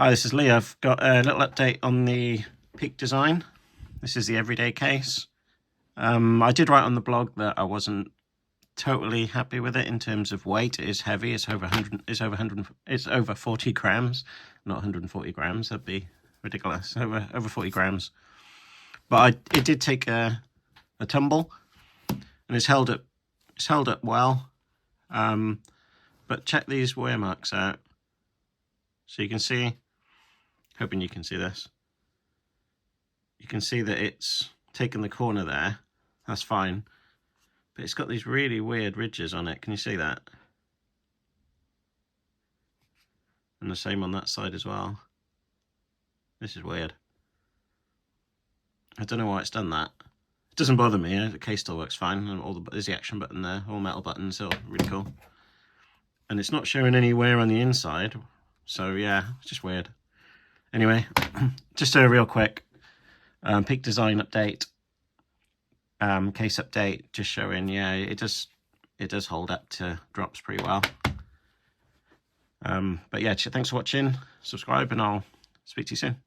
Hi, this is Lee. I've got a little update on the Peak design. This is the everyday case. I did write on the blog that I wasn't totally happy with it in terms of weight. It is heavy. It's over 100. It's over 40 grams, not 140 grams. That'd be ridiculous. Over 40 grams. But it did take a tumble, and it's held up. It's held up well. But check these wear marks out. So you can see. Hoping you can see this. You can see that it's taken the corner there. That's fine. But it's got these really weird ridges on it. Can you see that? And the same on that side as well. This is weird. I don't know why it's done that. It doesn't bother me. The case still works fine. And there's the action button there. All metal buttons. So really cool. And it's not showing any wear on the inside. So yeah, it's just weird. Anyway, just a real quick Peak design update, case update, just showing, yeah, it does hold up to drops pretty well. But yeah, thanks for watching, subscribe, and I'll speak to you soon.